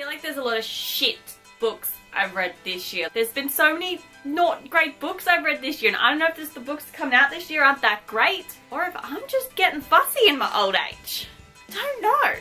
feel like there's a lot of shit books I've read this year. There's been so many not great books I've read this year, and I don't know if just the books coming out this year aren't that great, or if I'm just getting fussy in my old age. Don't know.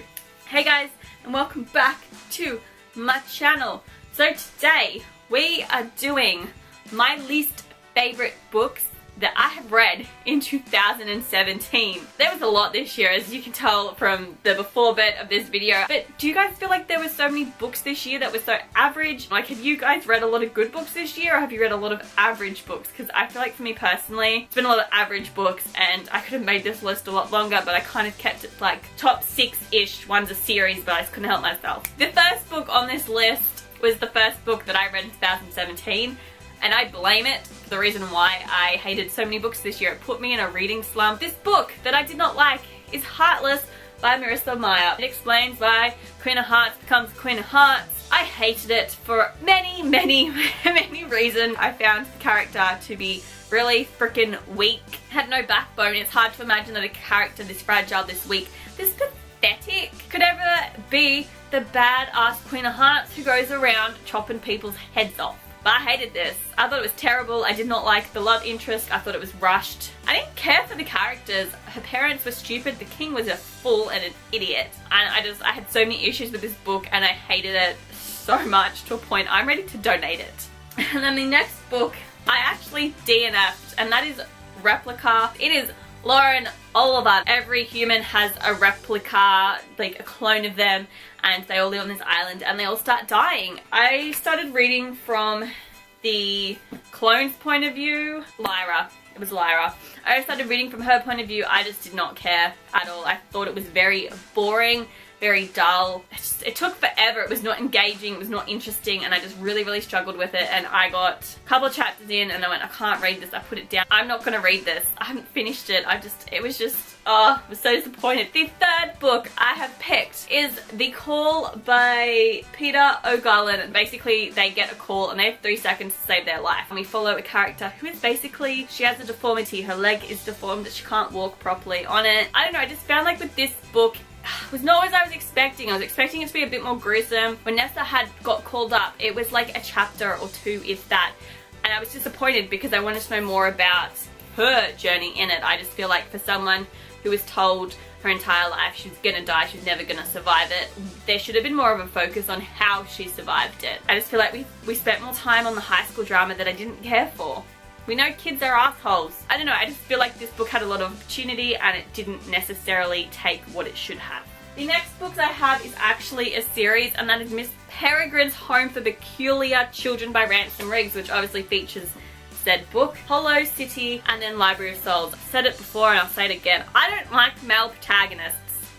Hey guys, and welcome back to my channel. So today we are doing my least favorite books that I have read in 2017. There was a lot this year, as you can tell from the before bit of this video. But do you guys feel like there were so many books this year that were so average? Like, have you guys read a lot of good books this year, or have you read a lot of average books? Because I feel like for me personally, it's been a lot of average books, and I could have made this list a lot longer, but I kind of kept it like top 6-ish. One's a series, but I just couldn't help myself. The first book on this list was the first book that I read in 2017. And I blame it for the reason why I hated so many books this year. It put me in a reading slump. This book that I did not like is Heartless by Marissa Meyer. It explains why Queen of Hearts becomes Queen of Hearts. I hated it for many reasons. I found the character to be really freaking weak. Had no backbone. It's hard to imagine that a character this fragile, this weak, this pathetic could ever be the badass Queen of Hearts who goes around chopping people's heads off. But I hated this. I thought it was terrible. I did not like the love interest. I thought it was rushed. I didn't care for the characters. Her parents were stupid. The king was a fool and an idiot. And I had so many issues with this book, and I hated it so much to a point I'm ready to donate it. And then the next book I actually DNF'd, and that is Replica. It is Lauren Oliver. Every human has a replica, like a clone of them, and they all live on this island and they all start dying. I started reading from the clone's point of view. Lyra. It was Lyra. I started reading from her point of view. I just did not care at all. I thought it was very boring, very dull. It took forever. It was not engaging, it was not interesting, and I just really struggled with it. And I got a couple of chapters in and I went, I can't read this. I put it down. I'm not gonna read this. I haven't finished it. It was just, I was so disappointed. The third book I have picked is The Call by Peter O'Garland. Basically, they get a call and they have 3 seconds to save their life. And we follow a character who is basically, she has a deformity. Her leg is deformed, that she can't walk properly on it. I don't know, I just found like with this book, it was not as I was expecting. I was expecting it to be a bit more gruesome. When Nessa had got called up, it was like a chapter or 2, if that. And I was disappointed because I wanted to know more about her journey in it. I just feel like for someone who was told her entire life she's gonna die, she's never gonna survive it, there should have been more of a focus on how she survived it. I just feel like we spent more time on the high school drama that I didn't care for. We know kids are assholes. I don't know, I just feel like this book had a lot of opportunity and it didn't necessarily take what it should have. The next books I have is actually a series, and that is Miss Peregrine's Home for Peculiar Children by Ransom Riggs, which obviously features said book, Hollow City, and then Library of Souls. I've said it before and I'll say it again. I don't like male protagonists.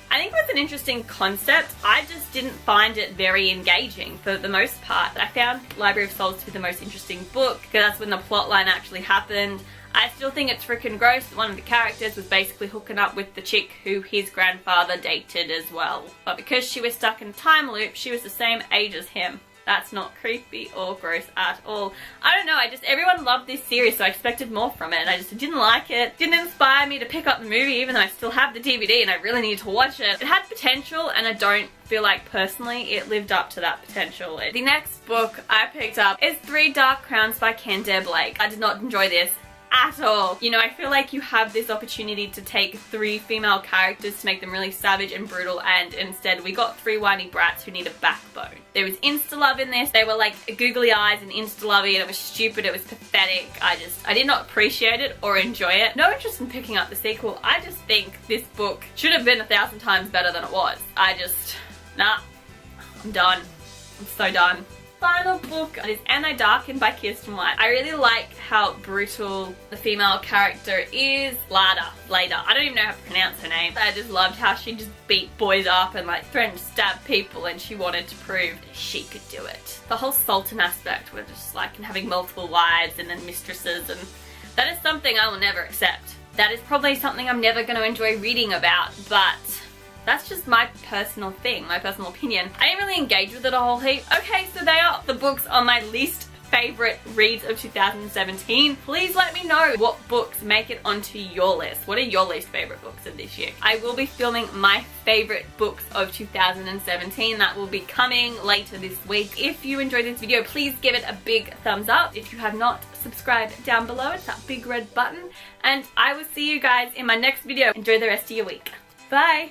I think it was an interesting concept. I just didn't find it very engaging for the most part. I found Library of Souls to be the most interesting book because that's when the plot line actually happened. I still think it's freaking gross that one of the characters was basically hooking up with the chick who his grandfather dated as well. But because she was stuck in a time loop, she was the same age as him. That's not creepy or gross at all. I don't know, everyone loved this series, so I expected more from it, and I just didn't like it. Didn't inspire me to pick up the movie, even though I still have the DVD and I really need to watch it. It had potential, and I don't feel like personally it lived up to that potential. The next book I picked up is 3 Dark Crowns by Candair Blake. I did not enjoy this at all. You know, I feel like you have this opportunity to take 3 female characters to make them really savage and brutal, and instead we got 3 whiny brats who need a backbone. There was insta-love in this. They were like googly eyes and insta-lovey, and it was stupid, it was pathetic. I did not appreciate it or enjoy it. No interest in picking up the sequel. I just think this book should have been 1,000 times better than it was. Nah, I'm done. I'm so done. Final book is Anna Darken by Kirsten White. I really like how brutal the female character is. Lada. I don't even know how to pronounce her name. I just loved how she just beat boys up and like threatened to stab people, and she wanted to prove that she could do it. The whole sultan aspect was just like having multiple wives and then mistresses, and that is something I will never accept. That is probably something I'm never going to enjoy reading about, but that's just my personal thing, my personal opinion. I didn't really engage with it a whole heap. Okay, so they are the books on my least favorite reads of 2017. Please let me know what books make it onto your list. What are your least favorite books of this year? I will be filming my favorite books of 2017. That will be coming later this week. If you enjoyed this video, please give it a big thumbs up. If you have not, subscribe down below. It's that big red button. And I will see you guys in my next video. Enjoy the rest of your week. Bye!